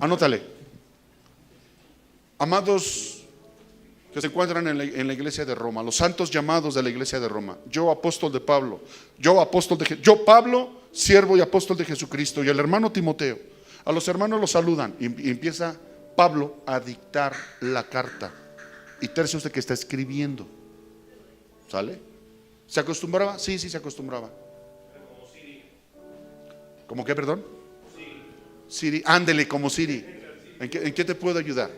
Anótale. Amados que se encuentran en la iglesia de Roma, los santos llamados de la iglesia de Roma, yo apóstol de Pablo, yo Pablo, siervo y apóstol de Jesucristo, y el hermano Timoteo, a los hermanos los saludan, y empieza Pablo a dictar la carta, y Tercio es el que está escribiendo. ¿Sale? ¿Se acostumbraba? Sí, se acostumbraba. ¿Cómo qué, perdón? Siri, ándele como Siri. ¿En qué te puedo ayudar?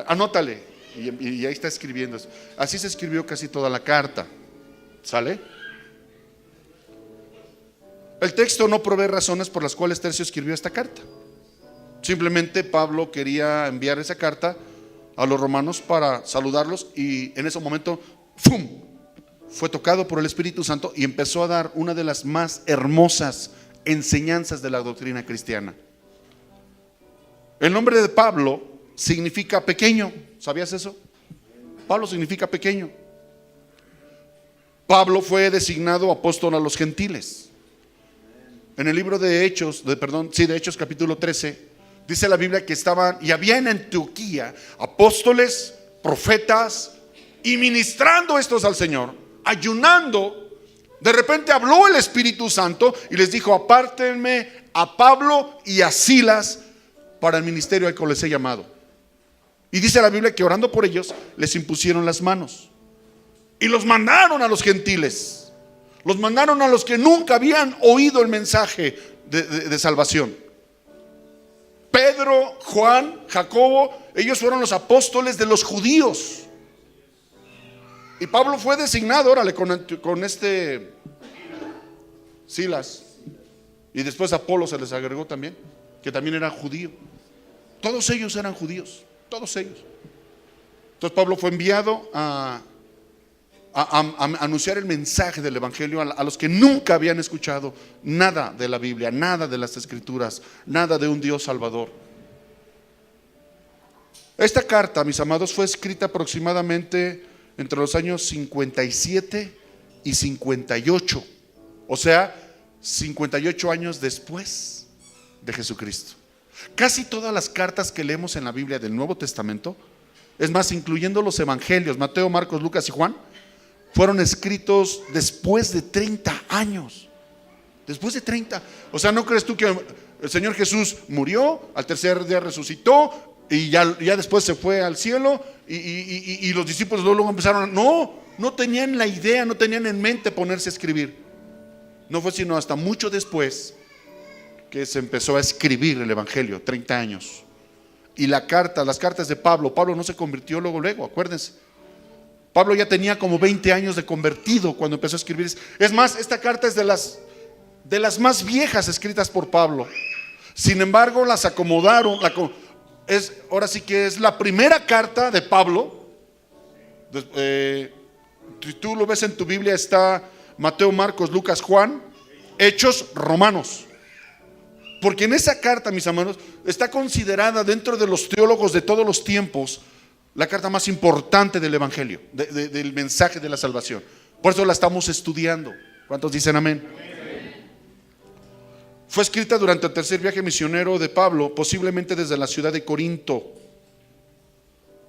Anótale. Y ahí está escribiendo. Así se escribió casi toda la carta. ¿Sale? El texto no provee razones por las cuales Tercio escribió esta carta. Simplemente Pablo quería enviar esa carta a los romanos para saludarlos, y en ese momento ¡fum!, fue tocado por el Espíritu Santo y empezó a dar una de las más hermosas enseñanzas de la doctrina cristiana. El nombre de Pablo significa pequeño. ¿Sabías eso? Pablo significa pequeño. Pablo fue designado apóstol a los gentiles. En el libro de Hechos, de Hechos capítulo 13, dice la Biblia que estaban y había en Antioquía apóstoles, profetas, y ministrando estos al Señor, ayunando. De repente habló el Espíritu Santo y les dijo: apártenme a Pablo y a Silas para el ministerio al que les he llamado. Y dice la Biblia que orando por ellos les impusieron las manos y los mandaron a los gentiles, los mandaron a los que nunca habían oído el mensaje de salvación. Pedro, Juan, Jacobo, ellos fueron los apóstoles de los judíos. Y Pablo fue designado, órale, con este Silas. Y después Apolo se les agregó también, que también era judío. Todos ellos eran judíos, todos ellos. Entonces Pablo fue enviado a anunciar el mensaje del evangelio a los que nunca habían escuchado nada de la Biblia, nada de las escrituras, nada de un Dios salvador. Esta carta, mis amados, fue escrita aproximadamente entre los años 57 y 58, o sea, 58 años después de Jesucristo. Casi todas las cartas que leemos en la Biblia del Nuevo Testamento, es más, incluyendo los evangelios, Mateo, Marcos, Lucas y Juan, fueron escritos después de 30 años. Después de 30. O sea, ¿no crees tú que el Señor Jesús murió, al tercer día resucitó y ya después se fue al cielo y los discípulos luego empezaron no tenían la idea, no tenían en mente ponerse a escribir? No fue sino hasta mucho después que se empezó a escribir el evangelio, 30 años. Y las cartas de Pablo no se convirtió luego, acuérdense. Pablo ya tenía como 20 años de convertido cuando empezó a escribir. Es más, esta carta es de las más viejas escritas por Pablo. Sin embargo, las acomodaron. Ahora sí que es la primera carta de Pablo. Tú lo ves en tu Biblia, está Mateo, Marcos, Lucas, Juan, Hechos, Romanos. Porque en esa carta, mis hermanos, está considerada dentro de los teólogos de todos los tiempos la carta más importante del evangelio, del mensaje de la salvación. Por eso la estamos estudiando. ¿Cuántos dicen amén? Fue escrita durante el tercer viaje misionero de Pablo, posiblemente desde la ciudad de Corinto.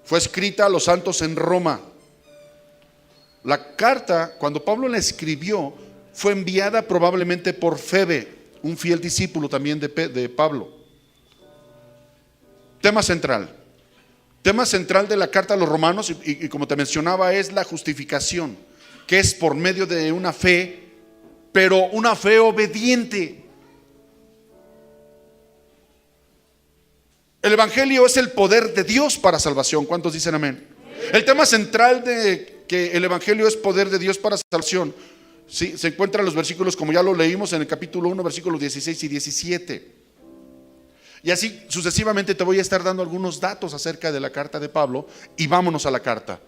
Fue escrita a los santos en Roma. La carta, cuando Pablo la escribió, fue enviada probablemente por Febe, un fiel discípulo también de Pablo. Tema central de la carta a los romanos, y como te mencionaba, es la justificación, que es por medio de una fe, pero una fe obediente. El evangelio es el poder de Dios para salvación. ¿Cuántos dicen amén? El tema central de que el evangelio es poder de Dios para salvación, sí, se encuentra en los versículos, como ya lo leímos en el capítulo 1, versículos 16 y 17. Y así sucesivamente te voy a estar dando algunos datos acerca de la carta de Pablo. Y vámonos a la carta.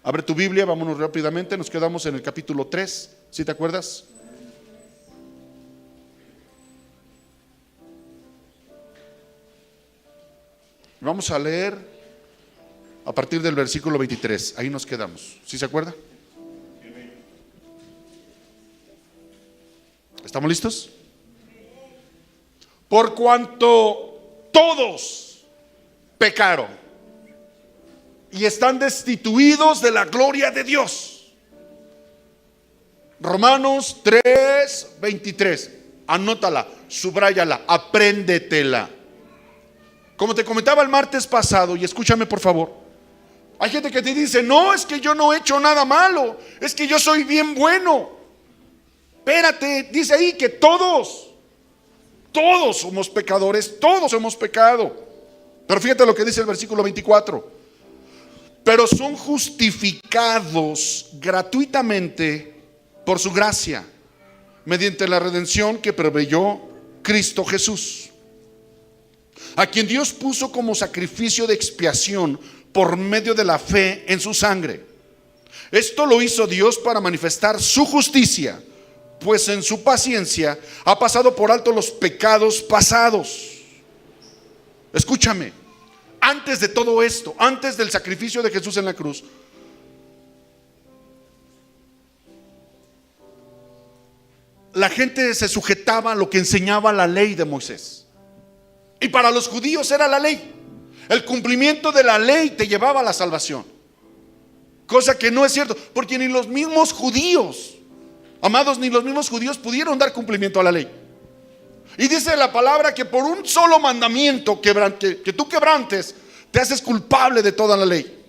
Abre tu Biblia, vámonos rápidamente. Nos quedamos en el capítulo 3, ¿sí te acuerdas? Vamos a leer a partir del versículo 23. Ahí nos quedamos, ¿sí se acuerda? ¿Estamos listos? Por cuanto todos pecaron y están destituidos de la gloria de Dios. Romanos 3:23. Anótala, subráyala, apréndetela. Como te comentaba el martes pasado, y escúchame por favor, hay gente que te dice: no, es que yo no he hecho nada malo, es que yo soy bien bueno. Espérate, dice ahí que todos somos pecadores, todos hemos pecado. Pero fíjate lo que dice el versículo 24: pero son justificados gratuitamente por su gracia, mediante la redención que proveyó Cristo Jesús, a quien Dios puso como sacrificio de expiación por medio de la fe en su sangre. Esto lo hizo Dios para manifestar su justicia, pues en su paciencia ha pasado por alto los pecados pasados. Escúchame, antes de todo esto, antes del sacrificio de Jesús en la cruz, la gente se sujetaba a lo que enseñaba la ley de Moisés. Y para los judíos era la ley. El cumplimiento de la ley te llevaba a la salvación. Cosa que no es cierto, porque ni los mismos judíos, amados, ni los mismos judíos pudieron dar cumplimiento a la ley. Y dice la palabra que por un solo mandamiento que tú quebrantes, te haces culpable de toda la ley.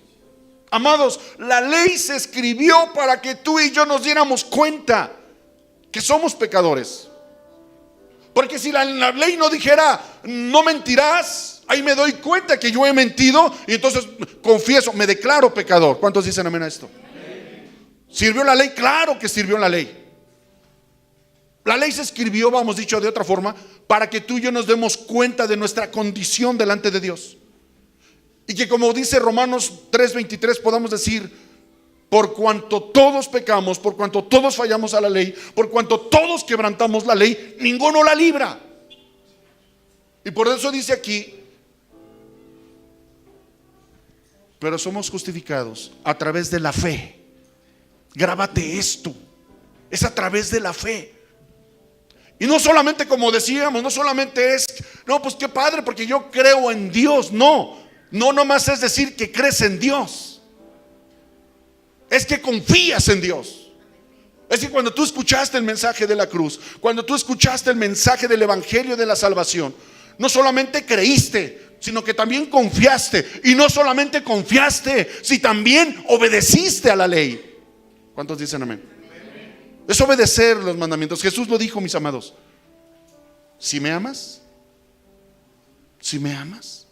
Amados, la ley se escribió para que tú y yo nos diéramos cuenta que somos pecadores. Porque si la ley no dijera no mentirás, ahí me doy cuenta que yo he mentido y entonces confieso, me declaro pecador. ¿Cuántos dicen amén a esto? ¿Sirvió la ley? Claro que sirvió la ley. La ley se escribió, vamos dicho de otra forma, para que tú y yo nos demos cuenta de nuestra condición delante de Dios. Y que, como dice Romanos 3:23, podamos decir: por cuanto todos pecamos, por cuanto todos fallamos a la ley, por cuanto todos quebrantamos la ley, ninguno la libra. Y por eso dice aquí: pero somos justificados a través de la fe. Grábate esto, es a través de la fe. Y no solamente, como decíamos, no solamente es, no, pues qué padre porque yo creo en Dios. No nomás es decir que crees en Dios, es que confías en Dios. Es que cuando tú escuchaste el mensaje de la cruz, cuando tú escuchaste el mensaje del evangelio de la salvación, no solamente creíste, sino que también confiaste. Y no solamente confiaste, sino también obedeciste a la ley. ¿Cuántos dicen amén? Es obedecer los mandamientos. Jesús lo dijo, mis amados: si me amas, si me amas.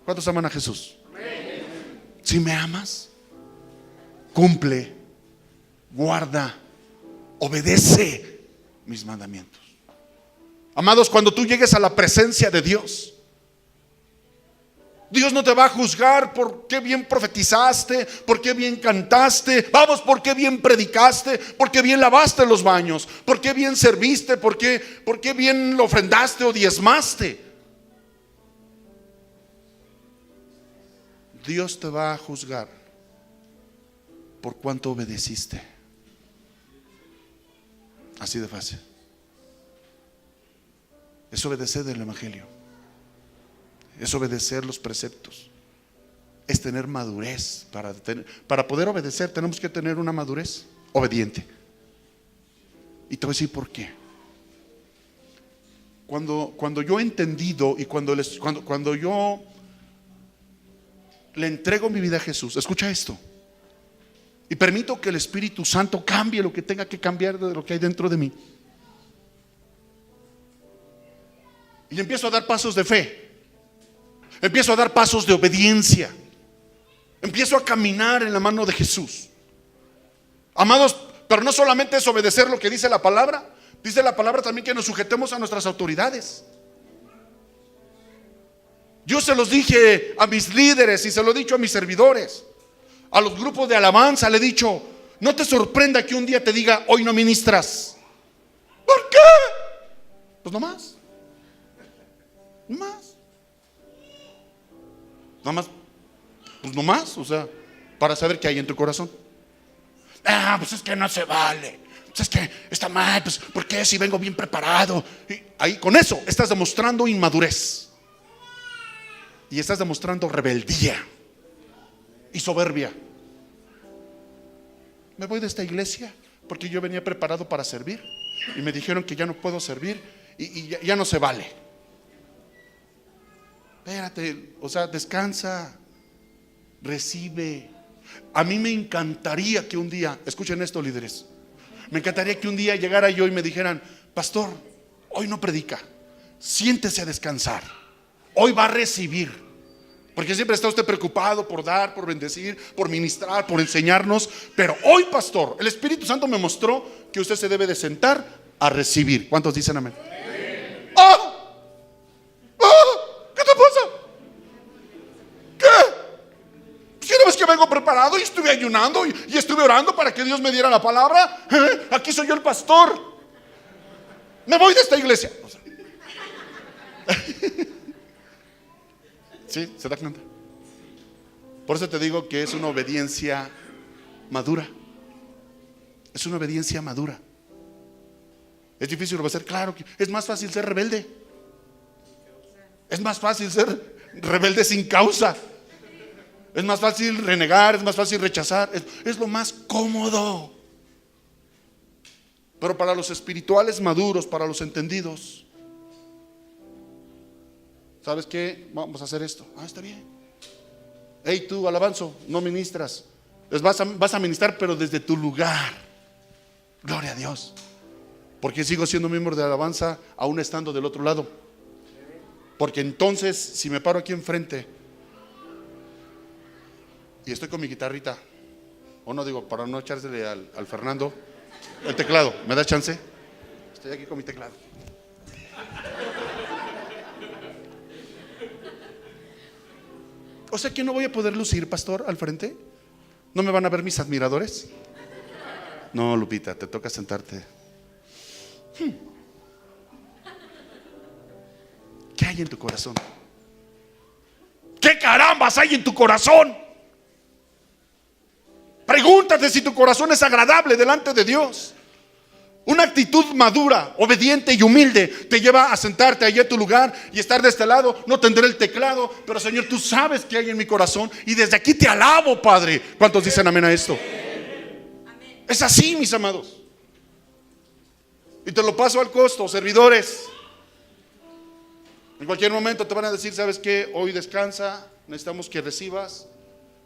¿Cuántos aman a Jesús? Si me amas, cumple, guarda, obedece mis mandamientos. Amados, cuando tú llegues a la presencia de Dios, Dios no te va a juzgar por qué bien profetizaste, por qué bien cantaste, vamos, por qué bien predicaste, por qué bien lavaste los baños, por qué bien serviste, por qué bien lo ofrendaste o diezmaste. Dios te va a juzgar por cuánto obedeciste. Así de fácil. Es obedecer el evangelio, es obedecer los preceptos, es tener madurez. Para poder obedecer tenemos que tener una madurez obediente. Y te voy a decir por qué. Cuando yo he entendido y cuando yo le entrego mi vida a Jesús, escucha esto, y permito que el Espíritu Santo cambie lo que tenga que cambiar de lo que hay dentro de mí, y empiezo a dar pasos de fe, empiezo a dar pasos de obediencia, empiezo a caminar en la mano de Jesús. Amados, pero no solamente es obedecer lo que dice la palabra. Dice la palabra también que nos sujetemos a nuestras autoridades. Yo se los dije a mis líderes y se lo he dicho a mis servidores, a los grupos de alabanza. Le he dicho: no te sorprenda que un día te diga: hoy no ministras. ¿Por qué? Pues no más. Pues no más, o sea, para saber qué hay en tu corazón. Pues es que no se vale, pues es que está mal, pues ¿por qué si vengo bien preparado? Y ahí con eso estás demostrando inmadurez. y estás demostrando rebeldía y soberbia. Me voy de esta iglesia porque yo venía preparado para servir y me dijeron que ya no puedo servir y ya no se vale. Espérate, o sea, descansa, recibe. A mí me encantaría que un día, escuchen esto, líderes, me encantaría que un día llegara yo y me dijeran: pastor, hoy no predica, siéntese a descansar, hoy va a recibir. Porque siempre está usted preocupado por dar, por bendecir, por ministrar, por enseñarnos. Pero hoy, pastor, el Espíritu Santo me mostró que usted se debe de sentar a recibir. ¿Cuántos dicen amén? ¡Ah! ¡Ah! ¿Qué te pasa? ¿Qué? ¿Si no ves que vengo preparado y estuve ayunando y estuve orando para que Dios me diera la palabra? Aquí soy yo el pastor. Me voy de esta iglesia. O sea, ¿sí? ¿Se da cuenta? Por eso te digo que es una obediencia madura. Es una obediencia madura. Es difícil obedecer, claro que es más fácil ser rebelde. Es más fácil ser rebelde sin causa. Es más fácil renegar, es más fácil rechazar. Es lo más cómodo. Pero para los espirituales maduros, para los entendidos, ¿sabes qué? Vamos a hacer esto. Ah, está bien. Hey, tú, alabanzo, no ministras. Vas a ministrar, pero desde tu lugar. Gloria a Dios. Porque sigo siendo miembro de alabanza aún estando del otro lado. Porque entonces, si me paro aquí enfrente y estoy con mi guitarrita, o no digo, para no echársele al Fernando el teclado, ¿me da chance? Estoy aquí con mi teclado. O sea que no voy a poder lucir, pastor, al frente. ¿No me van a ver mis admiradores? No, Lupita, te toca sentarte. ¿Qué hay en tu corazón? ¿Qué carambas hay en tu corazón? Pregúntate si tu corazón es agradable delante de Dios. Una actitud madura, obediente y humilde te lleva a sentarte allí a tu lugar y estar de este lado. No tendré el teclado, pero Señor, tú sabes qué hay en mi corazón y desde aquí te alabo, Padre. ¿Cuántos dicen amén a esto? Amén. Es así, mis amados. Y te lo paso al costo, servidores. En cualquier momento te van a decir: ¿sabes qué? Hoy descansa, necesitamos que recibas.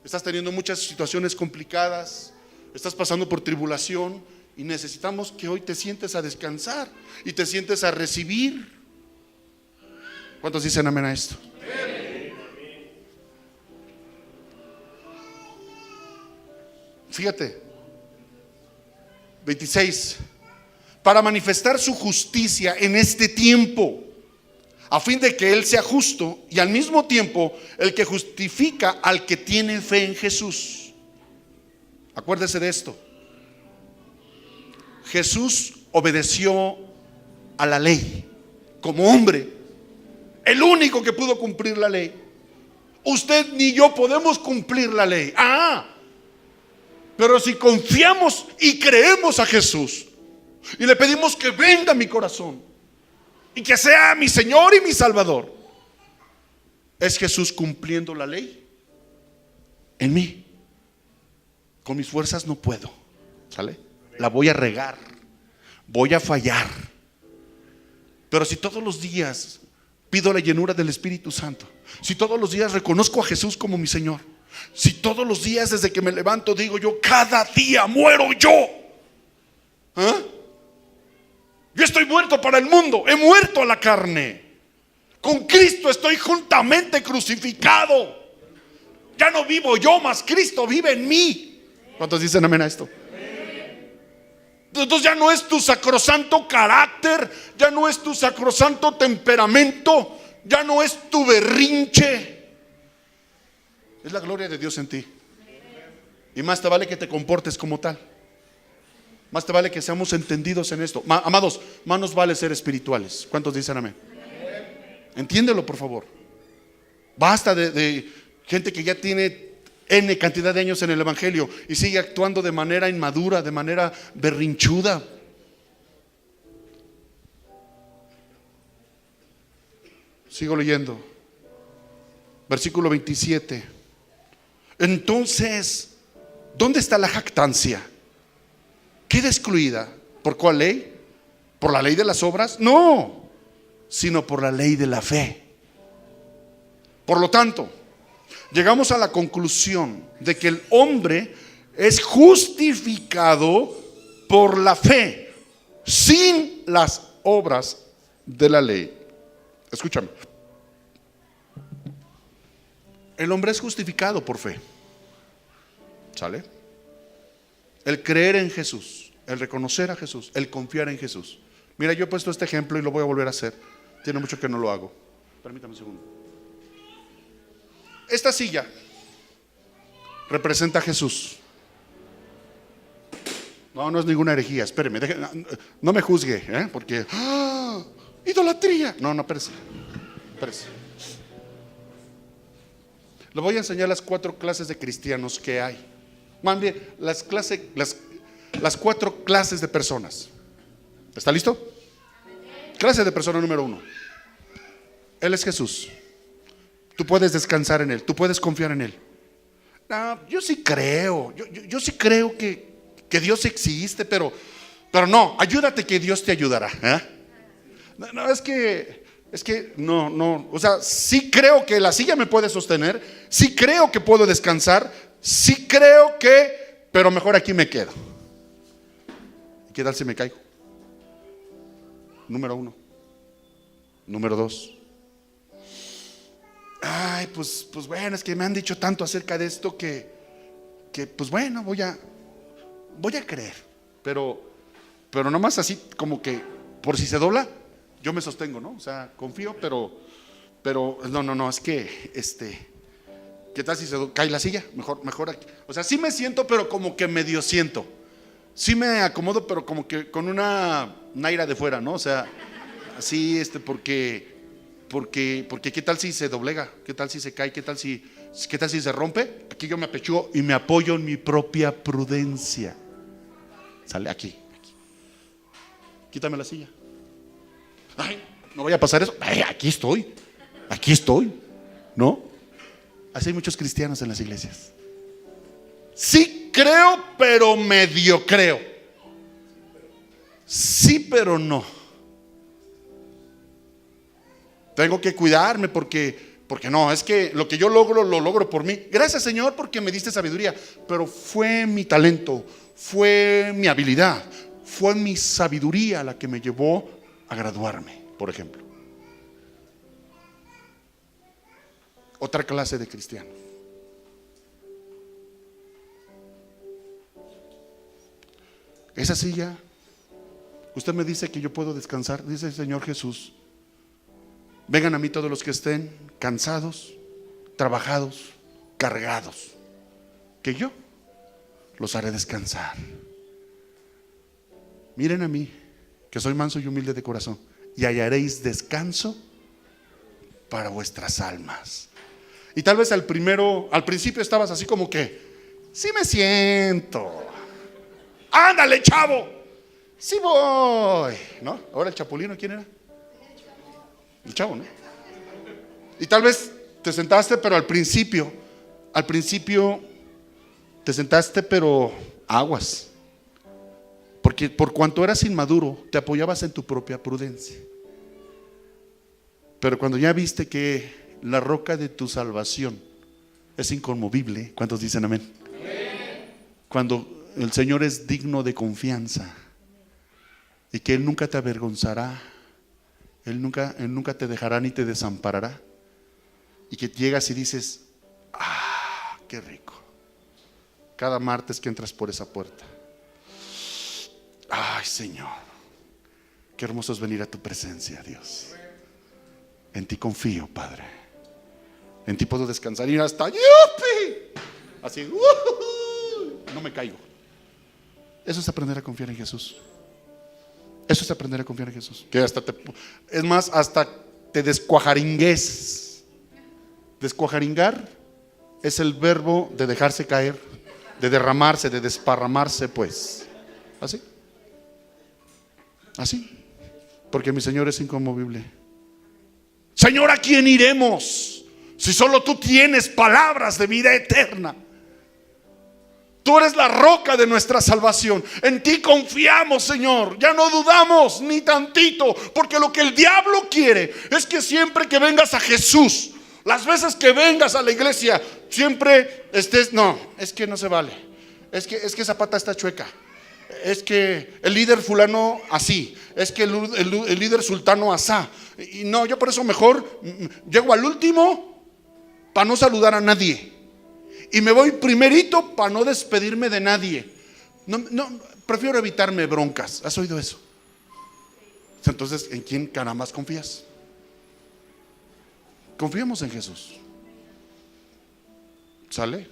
Estás teniendo muchas situaciones complicadas, estás pasando por tribulación y necesitamos que hoy te sientes a descansar y te sientes a recibir. ¿Cuántos dicen amén a esto? Fíjate, 26. Para manifestar su justicia en este tiempo, a fin de que Él sea justo y al mismo tiempo el que justifica al que tiene fe en Jesús. Acuérdese de esto. Jesús obedeció a la ley como hombre, el único que pudo cumplir la ley. Usted ni yo podemos cumplir la ley. Pero si confiamos y creemos a Jesús y le pedimos que venga a mi corazón y que sea mi Señor y mi Salvador, es Jesús cumpliendo la ley en mí. Con mis fuerzas no puedo, ¿sale? La voy a regar, voy a fallar. Pero si todos los días pido la llenura del Espíritu Santo, si todos los días reconozco a Jesús como mi Señor, si todos los días desde que me levanto digo yo: cada día muero yo. Yo estoy muerto para el mundo, he muerto a la carne. Con Cristo estoy juntamente crucificado. Ya no vivo yo, mas Cristo vive en mí. ¿Cuántos dicen amén a esto? Entonces ya no es tu sacrosanto carácter, ya no es tu sacrosanto temperamento, ya no es tu berrinche. Es la gloria de Dios en ti. Y más te vale que te comportes como tal. Más te vale que seamos entendidos en esto. Amados, más nos vale ser espirituales. ¿Cuántos dicen amén? Entiéndelo, por favor. Basta de gente que ya tiene N cantidad de años en el evangelio y sigue actuando de manera inmadura, de manera berrinchuda. Sigo leyendo. Versículo 27. Entonces, ¿dónde está la jactancia? ¿Queda excluida? ¿Por cuál ley? ¿Por la ley de las obras? No, sino por la ley de la fe. Por lo tanto, llegamos a la conclusión de que el hombre es justificado por la fe, sin las obras de la ley. Escúchame. El hombre es justificado por fe. ¿Sale? El creer en Jesús, el reconocer a Jesús, el confiar en Jesús. Mira, yo he puesto este ejemplo y lo voy a volver a hacer. Tiene mucho que no lo hago. Permítame un segundo. Esta silla representa a Jesús. No, no es ninguna herejía. Espéreme, no me juzgue, porque idolatría. No, espérese. Le voy a enseñar las 4 clases de cristianos que hay. Más bien, las 4 clases de personas. ¿Está listo? Clase de persona número 1. Él es Jesús. Tú puedes descansar en Él, tú puedes confiar en Él. No, yo sí creo, yo sí creo que Dios existe, pero no, ayúdate que Dios te ayudará. No, es que no, o sea, sí creo que la silla me puede sostener, sí creo que puedo descansar, sí creo pero mejor aquí me quedo. ¿Qué tal si me caigo? Número 1. Número 2. Ay, pues bueno, es que me han dicho tanto acerca de esto que pues bueno, voy a creer, pero nomás así como que por si se dobla, yo me sostengo, ¿no? O sea, confío, pero no, es que ¿qué tal si se cae la silla? Mejor aquí. O sea, sí me siento, pero como que medio siento. Sí me acomodo, pero como que con una aire de fuera, ¿no? O sea, así porque ¿qué tal si se doblega? ¿Qué tal si se cae? ¿Qué tal si se rompe? Aquí yo me apechugo y me apoyo en mi propia prudencia. Sale aquí. Quítame la silla. Ay, no vaya a pasar eso. Ay, aquí estoy, ¿no? Así hay muchos cristianos en las iglesias. Sí creo, pero medio creo. Sí, pero no. Tengo que cuidarme porque no, es que lo que yo logro, lo logro por mí. Gracias, Señor, porque me diste sabiduría, pero fue mi talento, fue mi habilidad, fue mi sabiduría la que me llevó a graduarme, por ejemplo. Otra clase de cristianos. Esa silla, usted me dice que yo puedo descansar, dice el Señor Jesús. Vengan a mí todos los que estén cansados, trabajados, cargados, que yo los haré descansar. Miren a mí, que soy manso y humilde de corazón, y hallaréis descanso para vuestras almas. Y tal vez al principio estabas así como que, sí me siento. Ándale, chavo, sí voy, ¿no? Ahora el chapulino, ¿quién era? El chavo, ¿no? Y tal vez te sentaste, pero al principio te sentaste, pero aguas. Porque por cuanto eras inmaduro, te apoyabas en tu propia prudencia. Pero cuando ya viste que la roca de tu salvación es inconmovible, ¿cuántos dicen amén? Cuando el Señor es digno de confianza y que Él nunca te avergonzará, Él nunca te dejará ni te desamparará, y que llegas y dices, qué rico, cada martes que entras por esa puerta. Ay, Señor, qué hermoso es venir a tu presencia, Dios. En ti confío, Padre. En ti puedo descansar y hasta ¡yupi! Así, no me caigo. Eso es aprender a confiar en Jesús. Eso es aprender a confiar en Jesús. Que hasta hasta te descuajaringues. Descuajaringar es el verbo de dejarse caer, de derramarse, de desparramarse, pues. Así. Así. Porque mi Señor es inconmovible. Señor, ¿a quién iremos? Si solo tú tienes palabras de vida eterna. Tú eres la roca de nuestra salvación. En ti confiamos, Señor. Ya no dudamos ni tantito, porque lo que el diablo quiere es que siempre que vengas a Jesús, las veces que vengas a la iglesia, siempre estés, no, es que no se vale. Es que esa pata está chueca. Es que el líder fulano así. Es que el líder sultano asá. Y no, yo por eso mejor llego al último para no saludar a nadie. Y me voy primerito para no despedirme de nadie. No, prefiero evitarme broncas. ¿Has oído eso? Entonces, ¿en quién carambas confías? Confiemos en Jesús. ¿Sale?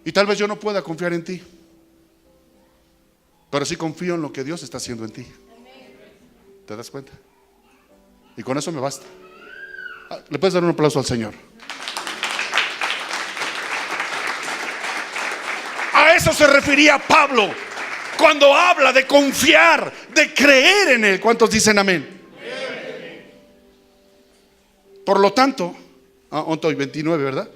Y tal vez yo no pueda confiar en ti, pero sí confío en lo que Dios está haciendo en ti. ¿Te das cuenta? Y con eso me basta. ¿Le puedes dar un aplauso al Señor? A eso se refería Pablo cuando habla de confiar, de creer en Él. ¿Cuántos dicen amén? Por lo tanto, 29, ¿verdad?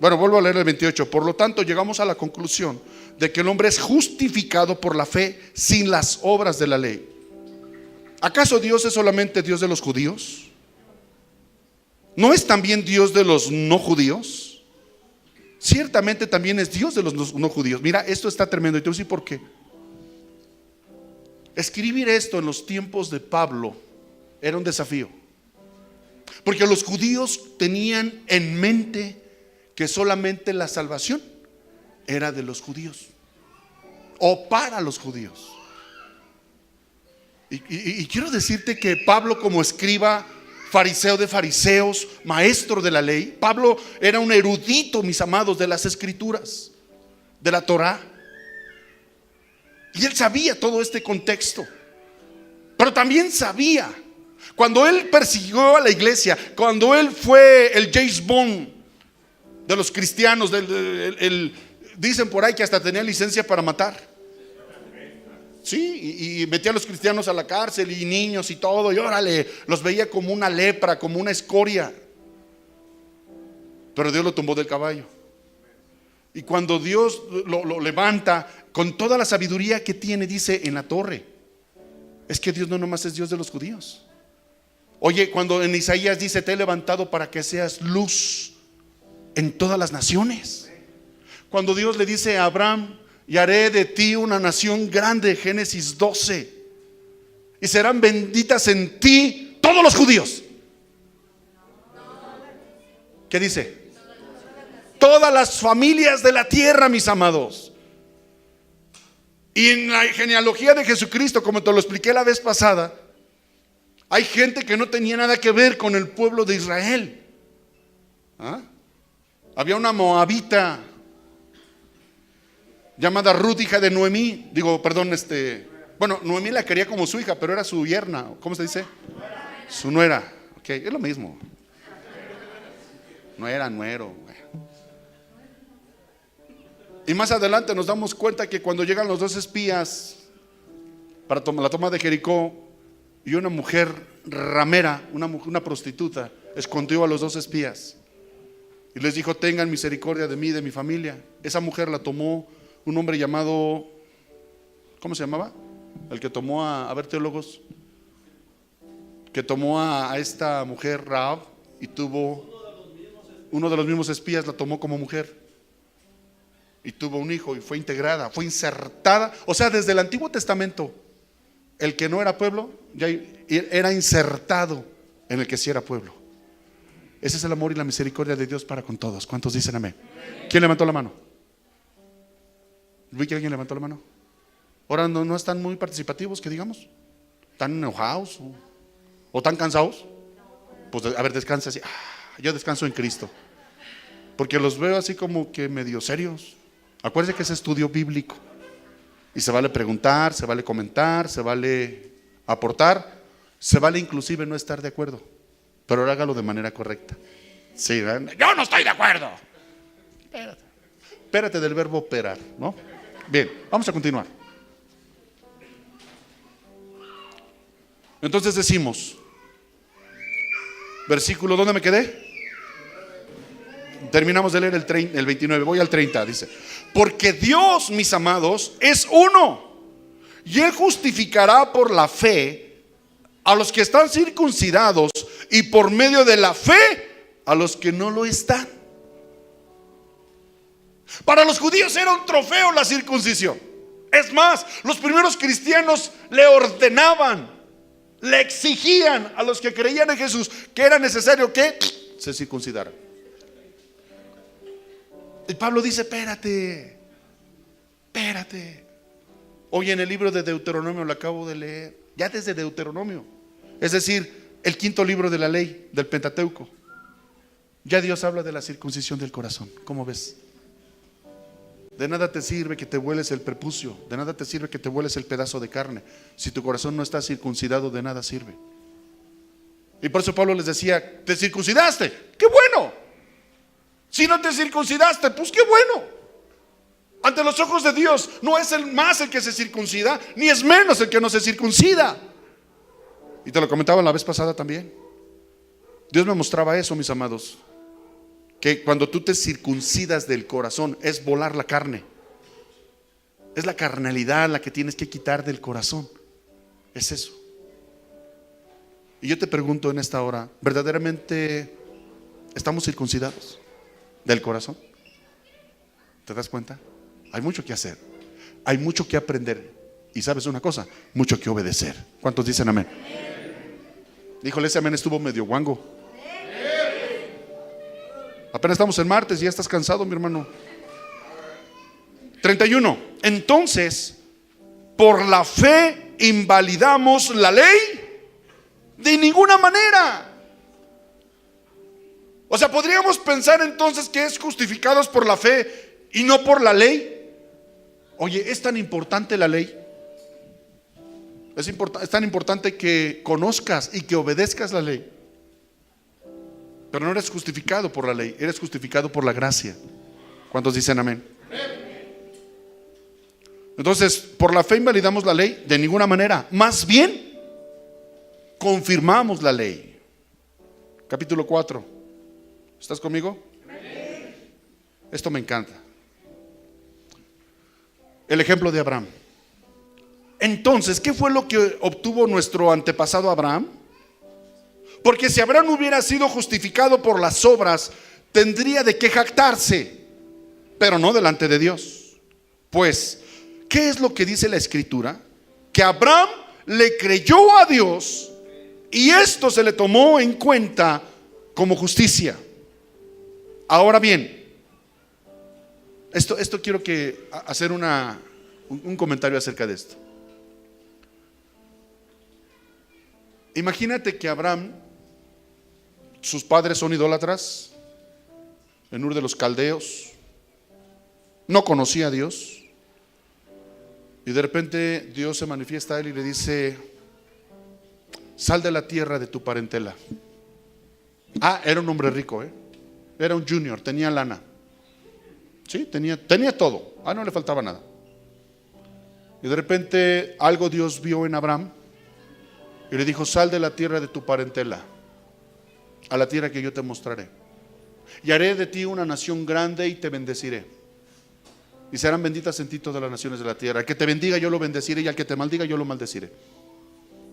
Bueno, vuelvo a leer el 28. Por lo tanto, llegamos a la conclusión de que el hombre es justificado por la fe sin las obras de la ley. ¿Acaso Dios es solamente Dios de los judíos? ¿No es también Dios de los no judíos? Ciertamente también es Dios de los no judíos. Mira, esto está tremendo. Y te voy a decir por qué. Escribir esto en los tiempos de Pablo era un desafío, porque los judíos tenían en mente que solamente la salvación era de los judíos o para los judíos. Y quiero decirte que Pablo, como escriba, fariseo de fariseos, maestro de la ley, Pablo era un erudito, mis amados, de las escrituras, de la Torá. Y él sabía todo este contexto, pero también sabía, cuando él persiguió a la iglesia, cuando él fue el James Bond de los cristianos, dicen por ahí que hasta tenía licencia para matar. Sí, y metía a los cristianos a la cárcel y niños y todo, y órale, los veía como una lepra, como una escoria. Pero Dios lo tumbó del caballo. Y cuando Dios lo levanta con toda la sabiduría que tiene, dice en la torre, es que Dios no nomás es Dios de los judíos. Oye, cuando en Isaías dice, te he levantado para que seas luz en todas las naciones. Cuando Dios le dice a Abraham, y haré de ti una nación grande, Génesis 12, y serán benditas en ti todos los judíos. ¿Qué dice? Todas las familias de la tierra, mis amados. Y en la genealogía de Jesucristo, como te lo expliqué la vez pasada, hay gente que no tenía nada que ver con el pueblo de Israel. Había una moabita llamada Ruth, hija de Noemí. Bueno, Noemí la quería como su hija, pero era su yerna. ¿Cómo se dice? Su nuera. Ok, es lo mismo. No era nuero. Y más adelante nos damos cuenta que cuando llegan los dos espías para la toma de Jericó, y una mujer ramera, una prostituta, escondió a los dos espías y les dijo, tengan misericordia de mí, de mi familia. Esa mujer la tomó un hombre llamado, ¿cómo se llamaba? El que tomó a ver, teólogos, que tomó a esta mujer Rahab, y tuvo uno de los mismos espías, la tomó como mujer y tuvo un hijo, y fue integrada, fue insertada. O sea, desde el Antiguo Testamento, el que no era pueblo ya era insertado en el que sí era pueblo. Ese es el amor y la misericordia de Dios para con todos. ¿Cuántos dicen amén? ¿Quién levantó la mano? ¿Vi que alguien levantó la mano? Ahora no están muy participativos, que digamos. ¿Están enojados o tan cansados? Pues a ver, descansa así. Yo descanso en Cristo, porque los veo así como que medio serios. Acuérdense que es estudio bíblico, y se vale preguntar, se vale comentar, se vale aportar, se vale inclusive no estar de acuerdo, pero hágalo de manera correcta. Sí, ¿verdad? Yo no estoy de acuerdo. Espérate del verbo operar, ¿no? Bien, vamos a continuar. Entonces decimos, versículo, ¿dónde me quedé? Terminamos de leer el 29, voy al 30, dice: porque Dios, mis amados, es uno, y Él justificará por la fe a los que están circuncidados, y por medio de la fe a los que no lo están. Para los judíos era un trofeo la circuncisión. Es más, los primeros cristianos le ordenaban, le exigían a los que creían en Jesús que era necesario que se circuncidaran. Y Pablo dice: espérate. Hoy en el libro de Deuteronomio, lo acabo de leer, ya desde Deuteronomio, es decir, el quinto libro de la ley del Pentateuco, ya Dios habla de la circuncisión del corazón. ¿Cómo ves? De nada te sirve que te vueles el prepucio, de nada te sirve que te vueles el pedazo de carne. Si tu corazón no está circuncidado, de nada sirve. Y por eso Pablo les decía: ¿te circuncidaste? ¡Qué bueno! Si no te circuncidaste, pues qué bueno. Ante los ojos de Dios no es el más el que se circuncida, ni es menos el que no se circuncida. Y te lo comentaba la vez pasada también. Dios me mostraba eso, mis amados, que cuando tú te circuncidas del corazón es volar la carne. Es la carnalidad la que tienes que quitar del corazón. Es eso. Y yo te pregunto en esta hora: ¿verdaderamente estamos circuncidados del corazón? ¿Te das cuenta? Hay mucho que hacer, hay mucho que aprender. Y sabes una cosa, mucho que obedecer. ¿Cuántos dicen amén? Híjole, ese amén estuvo medio guango. Apenas estamos en martes y ya estás cansado, mi hermano. 31. Entonces, por la fe invalidamos la ley. De ninguna manera. O sea, podríamos pensar entonces que es justificados por la fe y no por la ley. Oye, ¿es tan importante la ley? Es tan importante que conozcas y que obedezcas la ley. Pero no eres justificado por la ley, eres justificado por la gracia. ¿Cuántos dicen amén? Entonces, por la fe invalidamos la ley de ninguna manera. Más bien, confirmamos la ley. Capítulo 4. ¿Estás conmigo? Esto me encanta. El ejemplo de Abraham. Entonces, ¿qué fue lo que obtuvo nuestro antepasado Abraham? Porque si Abraham hubiera sido justificado por las obras, tendría de qué jactarse, pero no delante de Dios. Pues, ¿qué es lo que dice la Escritura? Que Abraham le creyó a Dios y esto se le tomó en cuenta como justicia. Ahora bien, esto quiero hacer un comentario acerca de esto. Imagínate que Abraham, sus padres son idólatras, en Ur de los Caldeos, no conocía a Dios, y de repente Dios se manifiesta a él y le dice: sal de la tierra de tu parentela. Era un hombre rico, era un junior, tenía lana. Sí, tenía todo. No le faltaba nada. Y de repente algo Dios vio en Abraham y le dijo: sal de la tierra de tu parentela a la tierra que yo te mostraré, y haré de ti una nación grande y te bendeciré, y serán benditas en ti todas las naciones de la tierra. Al que te bendiga yo lo bendeciré, y al que te maldiga yo lo maldeciré.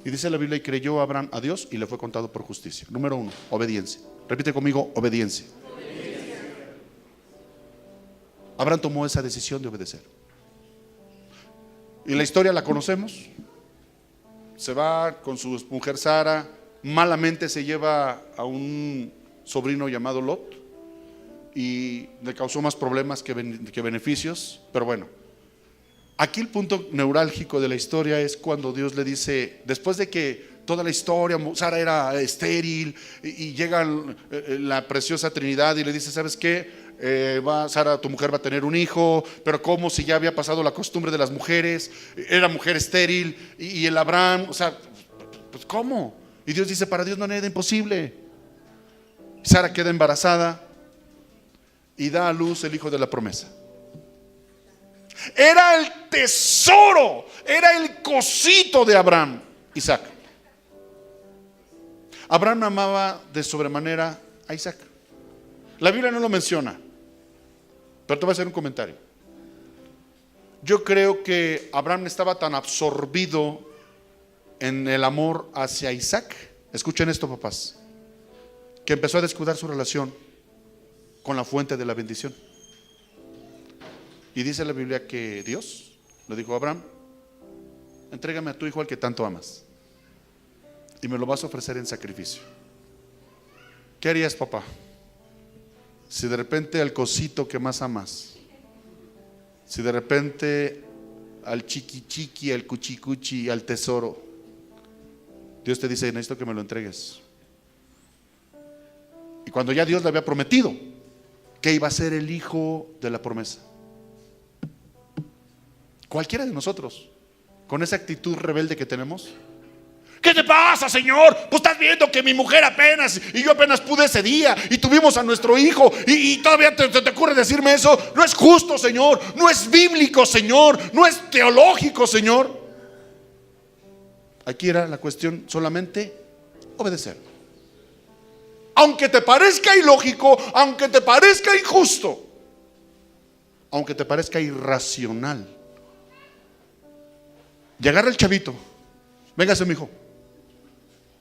Y dice la Biblia: y creyó Abraham a Dios y le fue contado por justicia. Número 1, obediencia. Repite conmigo: obediencia. Abraham tomó esa decisión de obedecer. Y la historia la conocemos. Se va con su mujer Sara, malamente se lleva a un sobrino llamado Lot y le causó más problemas que beneficios. Pero bueno, aquí el punto neurálgico de la historia es cuando Dios le dice, después de que toda la historia, Sara era estéril y llega la preciosa Trinidad y le dice: ¿sabes qué? Sara, tu mujer va a tener un hijo. Pero ¿cómo? Si ya había pasado la costumbre de las mujeres, era mujer estéril, y el Abraham, o sea, pues ¿cómo? Y Dios dice: para Dios no hay nada imposible. Sara queda embarazada y da a luz el hijo de la promesa. Era el tesoro, era el cosito de Abraham, Isaac. Abraham amaba de sobremanera a Isaac. La Biblia no lo menciona, pero te voy a hacer un comentario. Yo creo que Abraham estaba tan absorbido en el amor hacia Isaac, escuchen esto, papás, que empezó a descuidar su relación con la fuente de la bendición. Y dice la Biblia que Dios le dijo a Abraham: entrégame a tu hijo al que tanto amas, y me lo vas a ofrecer en sacrificio. ¿Qué harías, papá, si de repente al cosito que más amas, si de repente al chiqui chiqui, al cuchi cuchi, al tesoro, Dios te dice: necesito que me lo entregues? Y cuando ya Dios le había prometido que iba a ser el hijo de la promesa, cualquiera de nosotros, con esa actitud rebelde que tenemos: ¿qué te pasa, Señor? Pues estás viendo que mi mujer apenas, y yo apenas pude ese día, y tuvimos a nuestro hijo, y todavía te ocurre decirme eso. No es justo, Señor. No es bíblico, Señor. No es teológico, Señor. Aquí era la cuestión solamente obedecer. Aunque te parezca ilógico, aunque te parezca injusto, aunque te parezca irracional. Y agarra el chavito: véngase, mi hijo.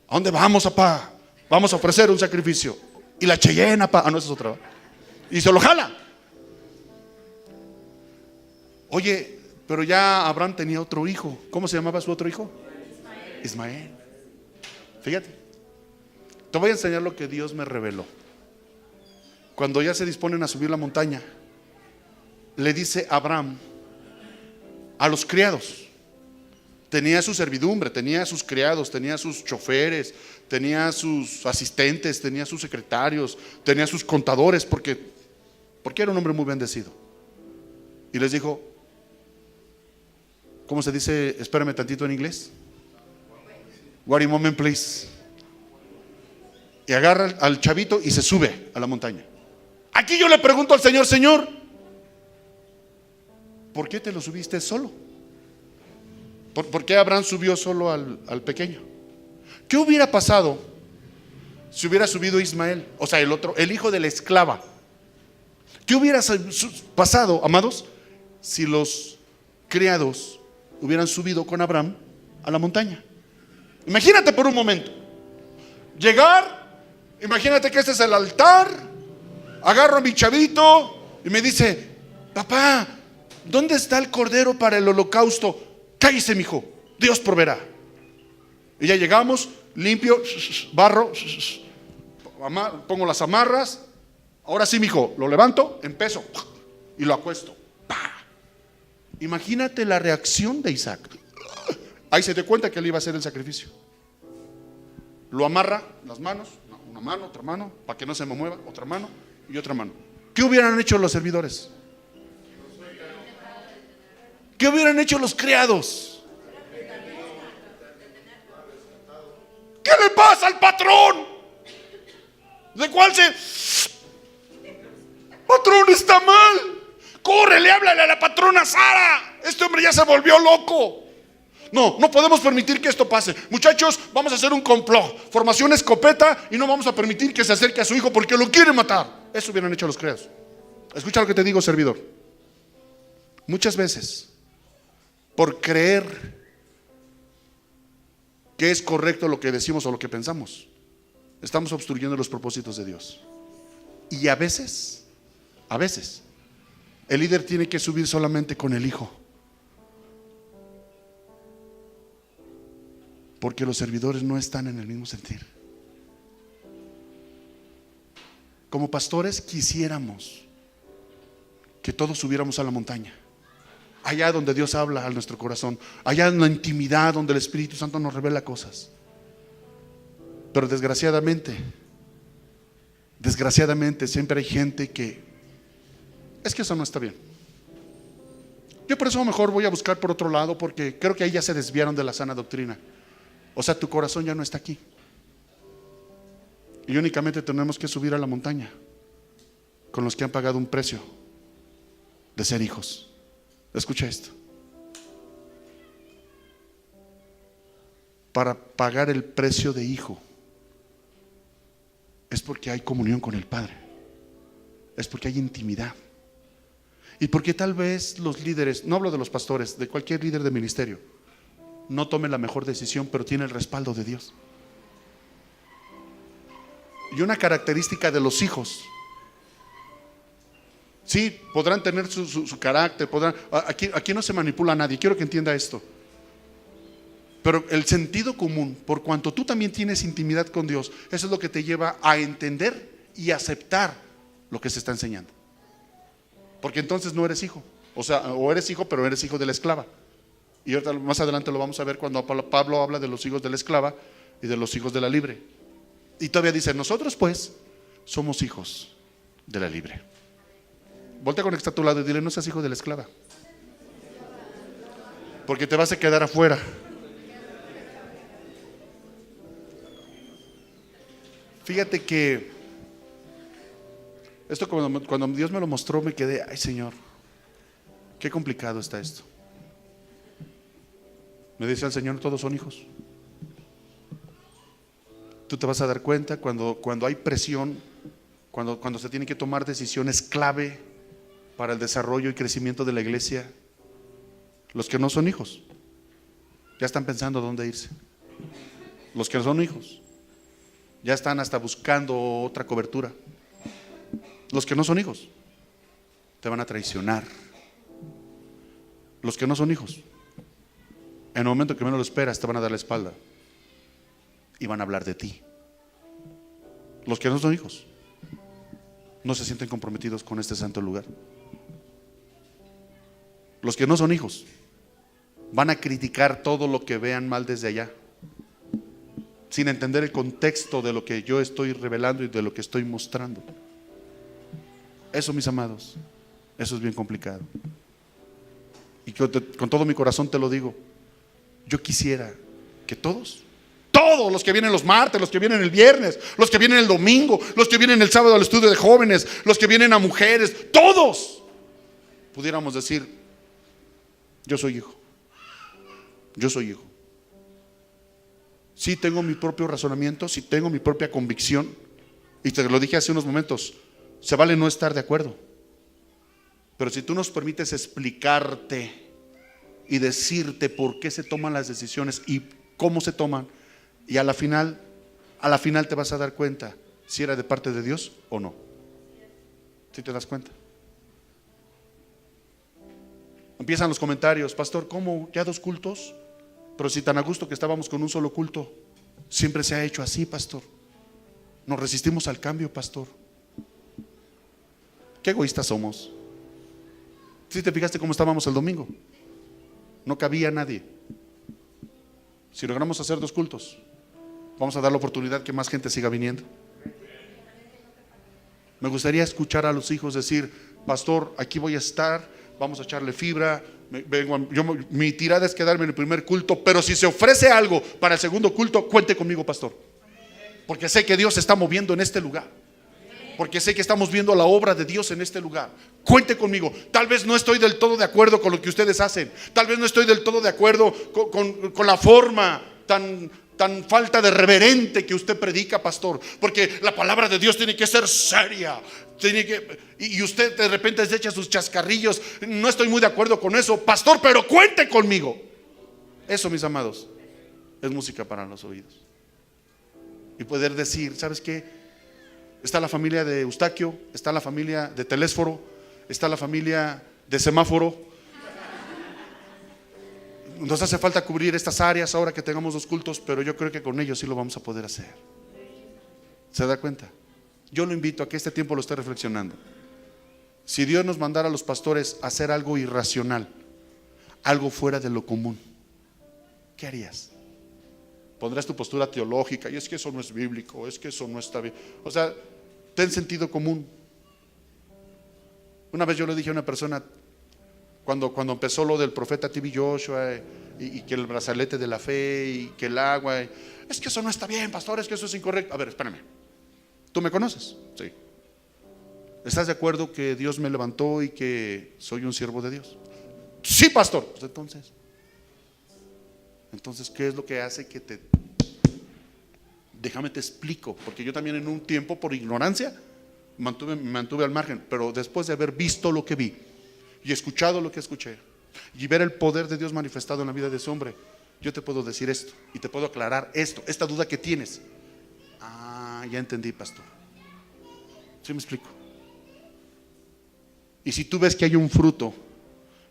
¿A dónde vamos, papá? Vamos a ofrecer un sacrificio. Y la Cheyenne, papá. Ah, no, esa es otra. Y se lo jala. Oye, pero ya Abraham tenía otro hijo. ¿Cómo se llamaba su otro hijo? Ismael. Fíjate, te voy a enseñar lo que Dios me reveló. Cuando ya se disponen a subir la montaña, le dice Abraham a los criados. Tenía su servidumbre, tenía sus criados, tenía sus choferes, tenía sus asistentes, tenía sus secretarios, tenía sus contadores, porque era un hombre muy bendecido. Y les dijo: ¿cómo se dice? Espérame tantito en inglés. Wait a moment, please. Y agarra al chavito y se sube a la montaña. Aquí yo le pregunto al Señor: Señor, ¿por qué te lo subiste solo? ¿Por qué Abraham subió solo al pequeño? ¿Qué hubiera pasado si hubiera subido Ismael? O sea, el otro, el hijo de la esclava. ¿Qué hubiera pasado, amados, si los criados hubieran subido con Abraham a la montaña? Imagínate por un momento llegar, imagínate que este es el altar, agarro a mi chavito y me dice: papá, ¿dónde está el cordero para el holocausto? Cállese, mijo, Dios proveerá. Y ya llegamos, limpio, barro, pongo las amarras. Ahora sí, mijo, lo levanto, empiezo y lo acuesto. ¡Pah! Imagínate la reacción de Isaac. Ahí se dio cuenta que él iba a hacer el sacrificio. Lo amarra las manos, una mano, otra mano, para que no se me mueva, otra mano y otra mano. ¿Qué hubieran hecho los servidores? ¿Qué hubieran hecho los criados? ¿Qué le pasa al patrón? ¿De cuál se? Patrón, está mal. Córrele, háblale a la patrona Sara. Este hombre ya se volvió loco. No podemos permitir que esto pase. Muchachos, vamos a hacer un complot. Formación escopeta, y no vamos a permitir que se acerque a su hijo porque lo quiere matar. Eso hubieran hecho los criados. Escucha lo que te digo, servidor. Muchas veces, por creer que es correcto lo que decimos o lo que pensamos, estamos obstruyendo los propósitos de Dios. Y a veces, el líder tiene que subir solamente con el hijo, porque los servidores no están en el mismo sentir. Como pastores quisiéramos que todos subiéramos a la montaña, allá donde Dios habla a nuestro corazón, allá en la intimidad donde el Espíritu Santo nos revela cosas. Pero desgraciadamente siempre hay gente que es que eso no está bien. Yo por eso mejor voy a buscar por otro lado, porque creo que ahí ya se desviaron de la sana doctrina. O sea, tu corazón ya no está aquí. Y únicamente tenemos que subir a la montaña con los que han pagado un precio de ser hijos. Escucha esto. Para pagar el precio de hijo es porque hay comunión con el Padre. Es porque hay intimidad. Y porque tal vez los líderes, no hablo de los pastores, de cualquier líder de ministerio, no tome la mejor decisión, pero tiene el respaldo de Dios. Y una característica de los hijos, sí, podrán tener su carácter, aquí no se manipula a nadie, quiero que entienda esto. Pero el sentido común, por cuanto tú también tienes intimidad con Dios, eso es lo que te lleva a entender y aceptar lo que se está enseñando. Porque entonces no eres hijo, o sea, o eres hijo, pero eres hijo de la esclava. Y ahorita más adelante lo vamos a ver cuando Pablo habla de los hijos de la esclava y de los hijos de la libre. Y todavía dice, nosotros pues somos hijos de la libre. Voltea con el que está a tu lado y dile, no seas hijo de la esclava, porque te vas a quedar afuera. Fíjate que esto cuando Dios me lo mostró me quedé, ay Señor, qué complicado está esto. Me dice el Señor, todos son hijos. Tú te vas a dar cuenta cuando hay presión, cuando se tienen que tomar decisiones clave para el desarrollo y crecimiento de la iglesia. Los que no son hijos ya están pensando dónde irse. Los que no son hijos ya están hasta buscando otra cobertura. Los que no son hijos te van a traicionar. Los que no son hijos, en el momento que menos lo esperas, te van a dar la espalda y van a hablar de ti. Los que no son hijos no se sienten comprometidos con este santo lugar. Los que no son hijos van a criticar todo lo que vean mal desde allá, sin entender el contexto de lo que yo estoy revelando y de lo que estoy mostrando. Eso, mis amados, eso es bien complicado. Y con todo mi corazón te lo digo. Yo quisiera que todos los que vienen los martes, los que vienen el viernes, los que vienen el domingo, los que vienen el sábado al estudio de jóvenes, los que vienen a mujeres, todos pudiéramos decir, yo soy hijo. Yo soy hijo. Sí tengo mi propio razonamiento, sí tengo mi propia convicción. Y te lo dije hace unos momentos, se vale no estar de acuerdo. Pero si tú nos permites explicarte y decirte por qué se toman las decisiones y cómo se toman, y a la final te vas a dar cuenta si era de parte de Dios o no. ¿Sí te das cuenta? Empiezan los comentarios, pastor, ¿cómo? ¿Ya 2 cultos? Pero si tan a gusto que estábamos con un solo culto. Siempre se ha hecho así, pastor. Nos resistimos al cambio, pastor. Qué egoístas somos. ¿Sí te fijaste cómo estábamos el domingo? No cabía nadie. Si logramos hacer 2 cultos, vamos a dar la oportunidad que más gente siga viniendo. Me gustaría escuchar a los hijos decir, pastor, aquí voy a estar, vamos a echarle fibra. Mi tirada es quedarme en el primer culto, pero si se ofrece algo para el segundo culto, cuente conmigo, pastor, porque sé que Dios se está moviendo en este lugar, porque sé que estamos viendo la obra de Dios en este lugar. Cuente conmigo. Tal vez no estoy del todo de acuerdo con lo que ustedes hacen, tal vez no estoy del todo de acuerdo con la forma tan falta de reverente que usted predica, pastor, porque la palabra de Dios tiene que ser seria, y usted de repente se echa sus chascarrillos. No estoy muy de acuerdo con eso, pastor, pero cuente conmigo. Eso, mis amados, es música para los oídos. Y poder decir, ¿sabes qué? Está la familia de Eustaquio, está la familia de Telésforo, está la familia de Semáforo. Nos hace falta cubrir estas áreas ahora que tengamos 2 cultos, pero yo creo que con ellos sí lo vamos a poder hacer. ¿Se da cuenta? Yo lo invito a que este tiempo lo esté reflexionando. Si Dios nos mandara a los pastores a hacer algo irracional, algo fuera de lo común, ¿qué harías? Pondrás tu postura teológica, y es que eso no es bíblico, es que eso no está bien. O sea, ten sentido común. Una vez yo le dije a una persona, cuando empezó lo del profeta T.B. Joshua, y que el brazalete de la fe y que el agua, es que eso no está bien, pastor, es que eso es incorrecto. A ver, espérame, ¿tú me conoces? Sí. ¿Estás de acuerdo que Dios me levantó y que soy un siervo de Dios? Sí, pastor. Pues entonces, ¿qué es lo que hace que déjame te explico? Porque yo también en un tiempo, por ignorancia, me mantuve al margen, pero después de haber visto lo que vi y escuchado lo que escuché y ver el poder de Dios manifestado en la vida de ese hombre, yo te puedo decir esto y te puedo aclarar esto, esta duda que tienes. Ah, ya entendí, pastor. ¿Sí me explico? Y si tú ves que hay un fruto,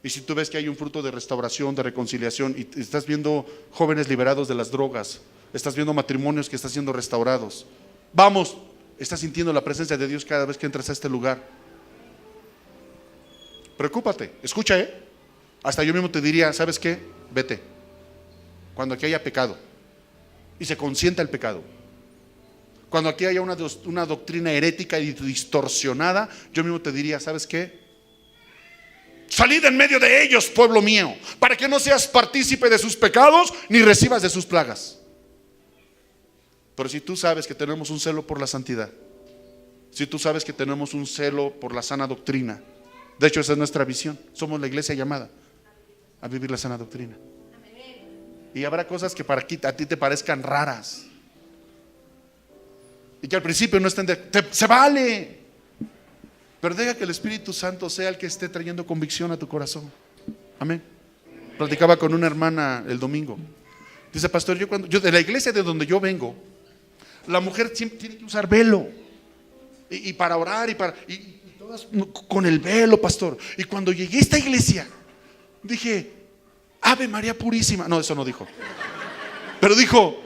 y si tú ves que hay un fruto de restauración, de reconciliación, y estás viendo jóvenes liberados de las drogas, estás viendo matrimonios que están siendo restaurados, vamos, estás sintiendo la presencia de Dios cada vez que entras a este lugar, preocúpate, escucha, hasta yo mismo te diría, ¿sabes qué? Vete, cuando aquí haya pecado y se consienta el pecado, cuando aquí haya una doctrina herética y distorsionada, yo mismo te diría, ¿sabes qué? Salid en medio de ellos, pueblo mío, para que no seas partícipe de sus pecados ni recibas de sus plagas. Pero si tú sabes que tenemos un celo por la santidad, si tú sabes que tenemos un celo por la sana doctrina, de hecho esa es nuestra visión, somos la iglesia llamada a vivir la sana doctrina. Y habrá cosas que para a ti te parezcan raras y que al principio no estén se vale, pero deja que el Espíritu Santo sea el que esté trayendo convicción a tu corazón. Amén. Platicaba con una hermana el domingo. Dice, pastor, yo de la iglesia de donde yo vengo, la mujer siempre tiene que usar velo y para orar y todas con el velo, pastor. Y cuando llegué a esta iglesia dije, Ave María Purísima. No, eso no dijo, pero dijo,